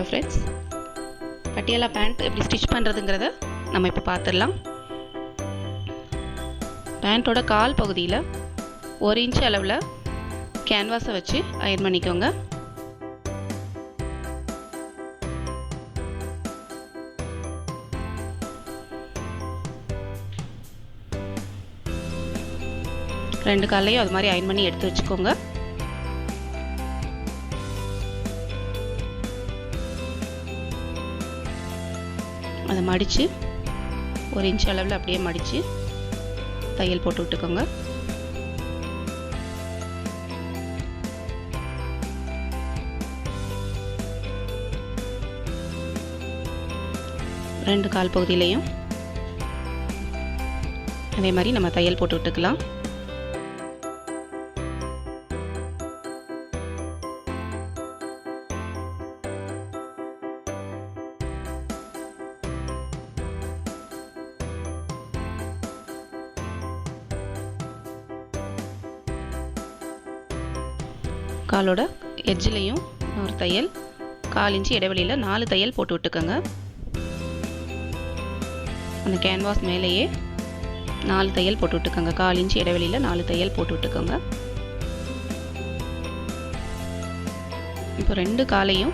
Friends, Patiala pant எப்படி stitch பண்ணுறதுங்கிறத நம்ம இப்போ பார்த்துடலாம். பேண்ட்டோட கால் பகுதியில் 1 இன்ச் அளவில் கேன்வாஸை வச்சு அயர்ன் பண்ணிக்கோங்க. ரெண்டு காலையும் அது மாதிரி அயர்ன் பண்ணி எடுத்து வச்சுக்கோங்க. அதை மடித்து 1 இன்ச் அளவில் அப்படியே மடித்து தையல் போட்டு விட்டுக்கோங்க. ரெண்டு கால் பகுதியிலையும் அதே மாதிரி நம்ம தையல் போட்டு விட்டுக்கலாம். காலோட எட்ஜிலையும் ஒரு தையல், 1/4 இன்ச்சு இடைவெளியில் 4 தையல் போட்டு விட்டுக்கோங்க. அந்த கேன்வாஸ் மேலேயே 4 தையல் போட்டு விட்டுக்கோங்க. 1/4 இன்ச்சு இடைவெளியில் 4 தையல் போட்டு விட்டுக்கோங்க. இப்போ ரெண்டு காலையும்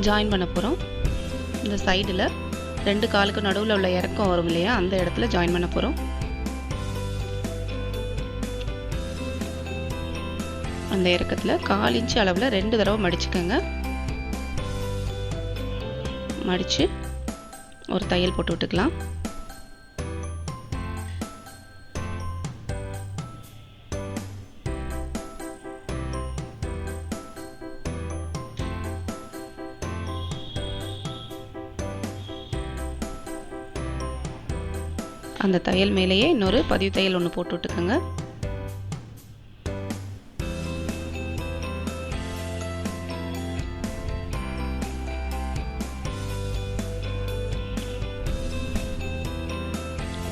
ஜாயின் பண்ண போகிறோம். இந்த சைடில் ரெண்டு காலுக்கு நடுவில் உள்ள இறக்கம் வரும் இல்லையா, அந்த இடத்துல ஜாயின் பண்ண போகிறோம். அந்த இறக்கத்தில் 1/4 இன்ச்சு அளவில் 2 தடவை மடிச்சுக்கோங்க. மடித்து ஒரு தையல் போட்டு விட்டுக்கலாம். அந்த தையல் மேலேயே இன்னொரு பதிவு தையல் ஒன்று போட்டு விட்டுக்கோங்க.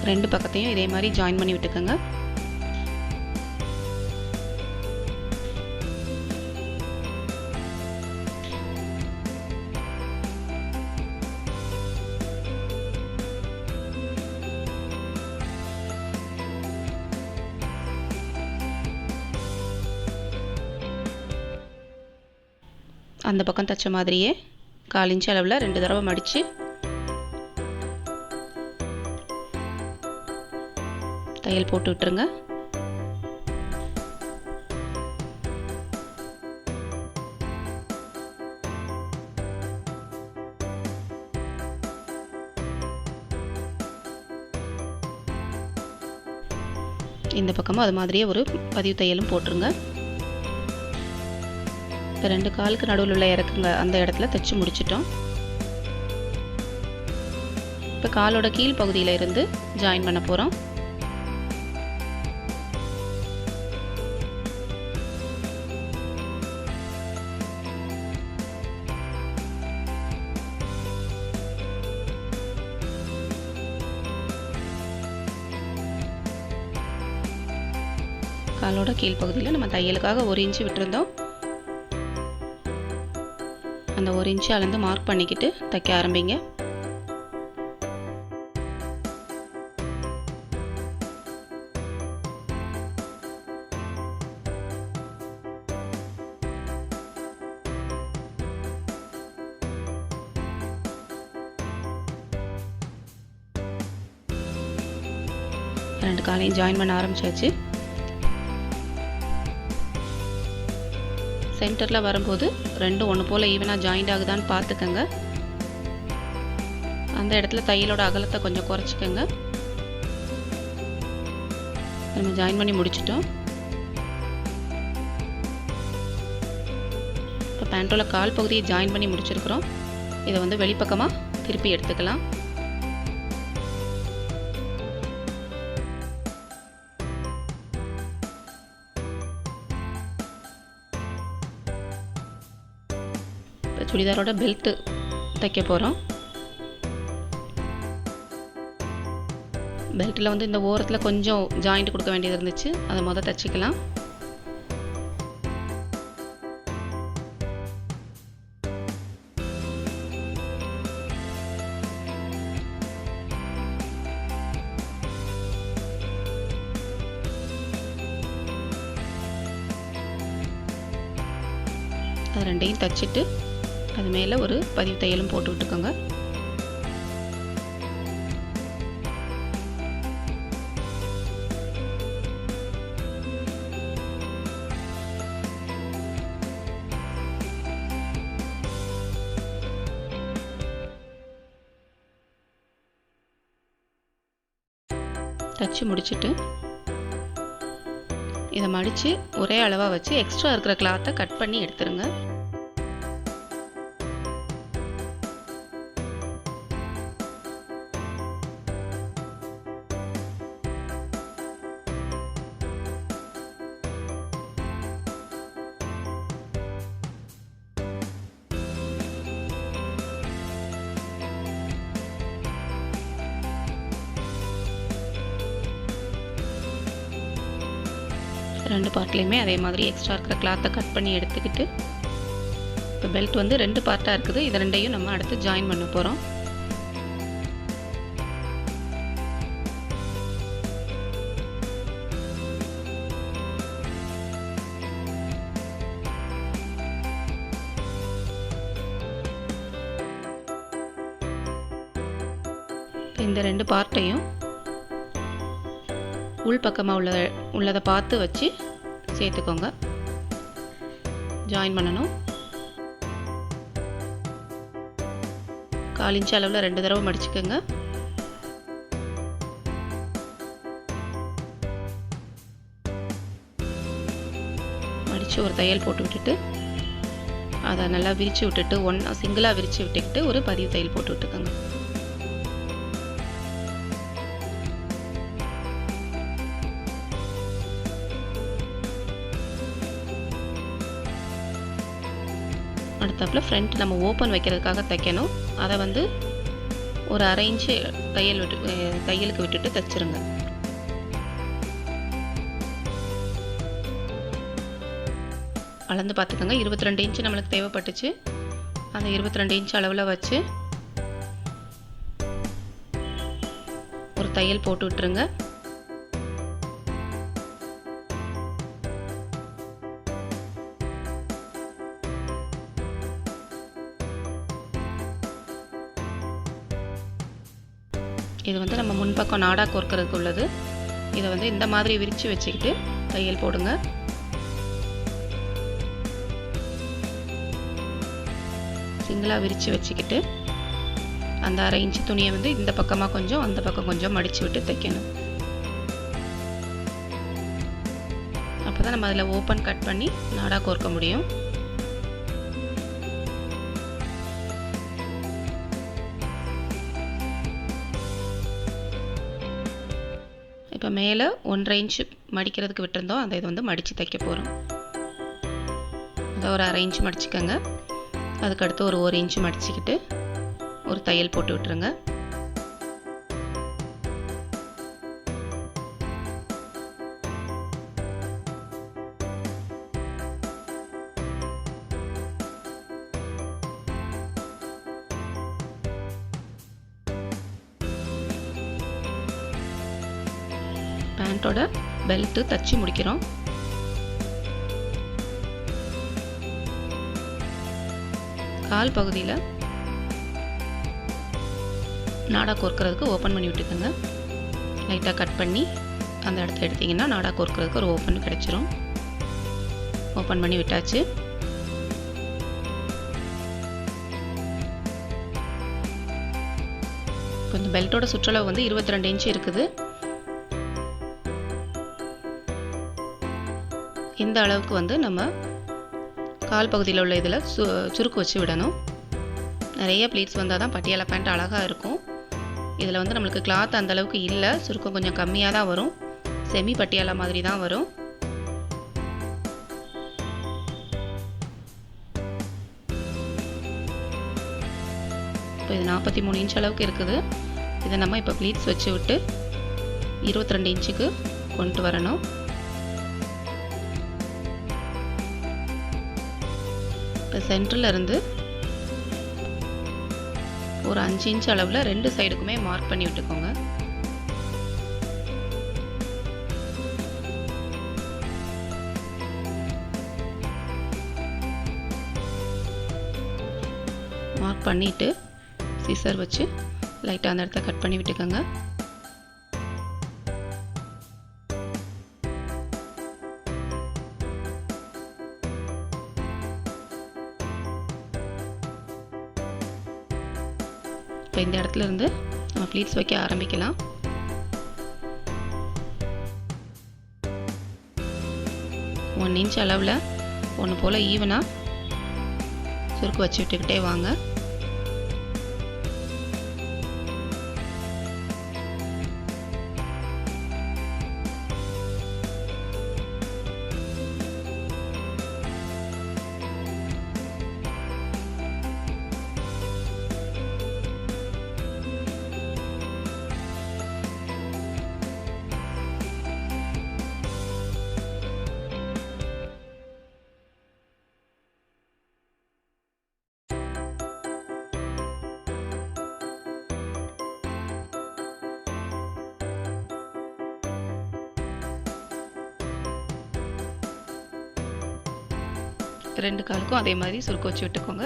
ரெண்டு பக்கத்தையும் இதே மாதிரி ஜாயின் பண்ணி விட்டுக்கோங்க. அந்த பக்கம் தச்ச மாதிரியே 1/4 இன்ச் அளவில் 2 தடவை மடித்து தையல் போட்டு விட்டுருங்க. இந்த பக்கமும் அது மாதிரியே ஒரு பதிவு தையலும் போட்டுருங்க. இப்போ 2 காலுக்கு நடுவில் உள்ள இறக்குங்க அந்த இடத்துல தைச்சு முடிச்சிட்டோம். இப்போ காலோட கீழ் பகுதியில் இருந்து ஜாயின் பண்ண போகிறோம். காலோட கீழ் பகுதியில் நம்ம தையலுக்காக 1 இன்ச்சு விட்டுருந்தோம். அந்த 1 இன்ச்சு அளந்து மார்க் பண்ணிக்கிட்டு தைக்க ஆரம்பிங்க. ரெண்டு காலையும் ஜாயின் பண்ண ஆரம்பிச்சாச்சு. சென்டரில் வரும்போது ரெண்டும் ஒன்று போல் ஈவனாக ஜாயிண்ட் ஆகுதான்னு பார்த்துக்கோங்க. அந்த இடத்துல தையலோட அகலத்தை கொஞ்சம் குறைச்சிக்கோங்க. நம்ம ஜாயின் பண்ணி முடிச்சிட்டோம். இப்போ பேண்ட்டோட கால் பகுதியை ஜாயின் பண்ணி முடிச்சிருக்கிறோம். இதை வந்து வெளிப்பக்கமாக திருப்பி எடுத்துக்கலாம். சுடிதாரோட பெல்ட் தைக்க போகிறோம். பெல்ட்டில் வந்து இந்த ஓரத்தில் கொஞ்சம் ஜாயிண்ட் கொடுக்க வேண்டியது இருந்துச்சு, அதை தைச்சிக்கலாம். அது ரெண்டையும் தச்சுட்டு அது மேலே ஒரு பதிவு தையலும் போட்டு விட்டுக்கோங்க. தச்சு முடிச்சுட்டு இதை மடித்து ஒரே அளவாக வச்சு எக்ஸ்ட்ரா இருக்கிற கிளாத்தை கட் பண்ணி எடுத்துருங்க. ரெண்டு பார்ட்லேயுமே அதே மாதிரி எக்ஸ்ட்ரா இருக்கிற கிளாத்தை கட் பண்ணி எடுத்துக்கிட்டு இப்போ பெல்ட் வந்து 2 பார்ட்டாக இருக்குது. இது ரெண்டையும் நம்ம அடுத்து ஜாயின் பண்ண போகிறோம். இந்த 2 பார்ட்டையும் உள் பக்கமாக உள்ளதை பார்த்து வச்சு சேர்த்துக்கோங்க. ஜாயின் பண்ணணும். 1/4 இன்ச் அளவில் 2 தடவை மடிச்சுக்கோங்க. மடித்து ஒரு தையல் போட்டு விட்டுட்டு அதை நல்லா விரித்து விட்டுட்டு சிங்கிளாக விரித்து விட்டுக்கிட்டு ஒரு பதிவு தையல் போட்டு விட்டுக்கோங்க. அடுத்தாப்பில் ஃப்ரண்ட் நம்ம ஓப்பன் வைக்கிறதுக்காக தைக்கணும். அதை வந்து ஒரு 1/2 இன்ச்சு தையலுக்கு விட்டுட்டு தைச்சிருங்க. அளந்து பார்த்துக்கோங்க. 22 இன்ச்சு நம்மளுக்கு தேவைப்பட்டுச்சு. அந்த 22 இன்ச் அளவில் வச்சு ஒரு தையல் போட்டு விட்டுருங்க. இது வந்து நம்ம முன்பக்கம் நாடா கோர்க்கிறதுக்கு உள்ளது. இதை வந்து இந்த மாதிரி விரித்து வச்சுக்கிட்டு தையல் போடுங்க. சிங்கிளாக விரித்து வச்சுக்கிட்டு அந்த 1/2 இன்ச்சு துணியை வந்து இந்த பக்கமாக கொஞ்சம் அந்த பக்கம் கொஞ்சம் மடித்து விட்டு தைக்கணும். அப்போ தான் நம்ம அதில் ஓப்பன் கட் பண்ணி நாடா கோர்க்க முடியும். இப்போ மேலே 1/2 இன்ச்சு மடிக்கிறதுக்கு விட்டுருந்தோம். அதை இது வந்து மடித்து தைக்க போகிறோம். அதை ஒரு 1/2 இன்ச்சு மடிச்சுக்கோங்க. அதுக்கடுத்து ஒரு 1 இன்ச்சு மடிச்சுக்கிட்டு ஒரு தையல் போட்டு விட்டுருங்க. பேண்ட்டோட பெல்ட்டு தச்சு முடிக்கிறோம். கால் பகுதியில் நாடா கோர்க்கிறதுக்கு ஓப்பன் பண்ணி விட்டுக்கோங்க. லைட்டாக கட் பண்ணி அந்த இடத்த எடுத்திங்கன்னா நாடா கோர்க்கிறதுக்கு ஒரு ஓப்பன் கிடச்சிரும். ஓப்பன் பண்ணி விட்டாச்சு. இப்போ இந்த பெல்ட்டோட சுற்றளவு வந்து 22 இன்ச்சு இருக்குது. இந்த அளவுக்கு வந்து நம்ம கால் பகுதியில் உள்ள இதில் சுருக்கு வச்சு விடணும். நிறைய ப்ளீட்ஸ் வந்தால் தான் பட்டியாலா பேண்ட் அழகாக இருக்கும். இதில் வந்து நம்மளுக்கு கிளாத் அந்தளவுக்கு இல்லை. சுருக்கம் கொஞ்சம் கம்மியாக தான் வரும். செமி பட்டியாலா மாதிரி தான் வரும். இப்போ இது 43 இன்ச் அளவுக்கு இருக்குது. இதை நம்ம இப்போ ப்ளீட்ஸ் வச்சு விட்டு 22 இன்ச்சுக்கு கொண்டு வரணும். இப்போ சென்டரில் இருந்து ஒரு 5 இன்ச் அளவில் 2 சைடுக்குமே மார்க் பண்ணி விட்டுக்கோங்க. மார்க் பண்ணிவிட்டு சீசர் வச்சு லைட்டாக அந்த இடத்த கட் பண்ணி விட்டுக்கோங்க. இப்போ இந்த இடத்துல இருந்து நம்ம ப்ளீட்ஸ் வைக்க ஆரம்பிக்கலாம். ஒன் இன்ச் அளவில் ஒன்று போல் ஈவனாக சுருக்கு வச்சு விட்டுக்கிட்டே வாங்க. ரெண்டு காலுக்கும் அதே மாதிரி சுருக்கு வச்சு விட்டுக்கோங்க.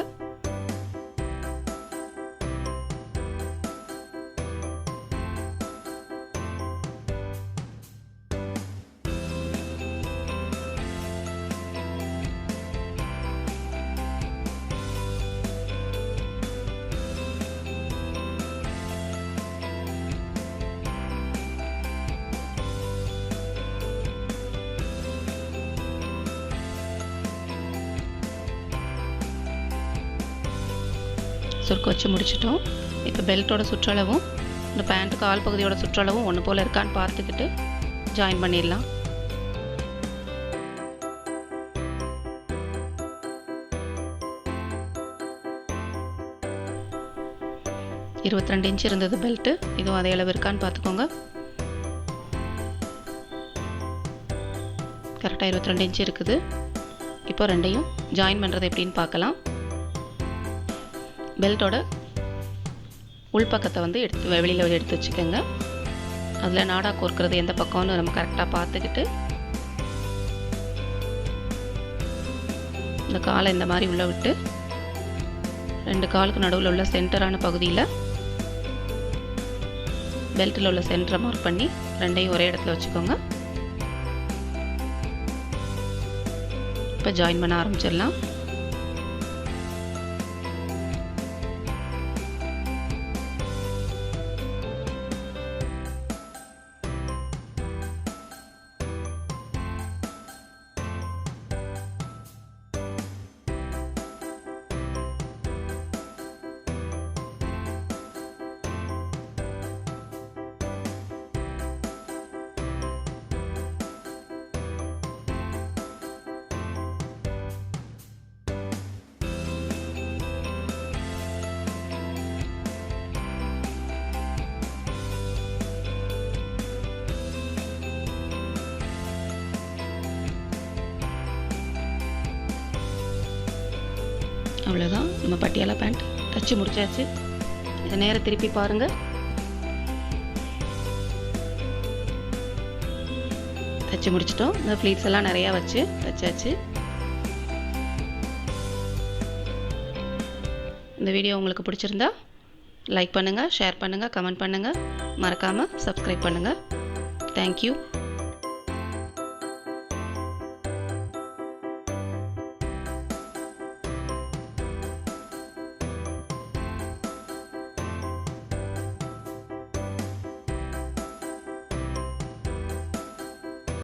சுருக்கு வச்சு முடிச்சிட்டோம். இப்போ பெல்ட்டோட சுற்றளவும் இந்த பேண்ட் கால் பகுதியோட சுற்றளவும் ஒன்று போல் இருக்கான்னு பார்த்துக்கிட்டு ஜாயின் பண்ணிடலாம். இருபத்திரெண்டு இன்ச் இருந்தது பெல்ட்டு, இதுவும் அதே அளவு இருக்கான்னு பார்த்துக்கோங்க. கரெக்டாக 22 இன்ச் இருக்குது. இப்போ ரெண்டையும் ஜாயின் பண்ணுறது எப்படின்னு பார்க்கலாம். பெல்ட்டோட உள்பக்கத்தை வந்து வெளியில் எடுத்து வச்சுக்கோங்க. அதில் நாடா கோர்க்கிறது எந்த பக்கம்னு நம்ம கரெக்டாக பார்த்துக்கிட்டு இந்த காலை இந்த மாதிரி உள்ளே விட்டு ரெண்டு காலுக்கு நடுவில் உள்ள சென்டரான பகுதியில் பெல்ட்டில் உள்ள சென்டரை மார்க் பண்ணி ரெண்டையும் ஒரே இடத்துல வச்சுக்கோங்க. இப்போ ஜாயின் பண்ண ஆரம்பிச்சிடலாம். அவ்வளோதான், நம்ம பட்டியாலா பேண்ட் தச்சு முடிச்சாச்சு. இதை நேரம் திருப்பி பாருங்கள். தச்சு முடிச்சிட்டோம். இந்த ப்ளீட்ஸ் எல்லாம் நிறையா வச்சு தச்சாச்சு. இந்த வீடியோ உங்களுக்கு பிடிச்சிருந்தா லைக் பண்ணுங்கள், ஷேர் பண்ணுங்கள், கமெண்ட் பண்ணுங்கள், மறக்காமல் சப்ஸ்கிரைப் பண்ணுங்கள். தேங்க்யூ.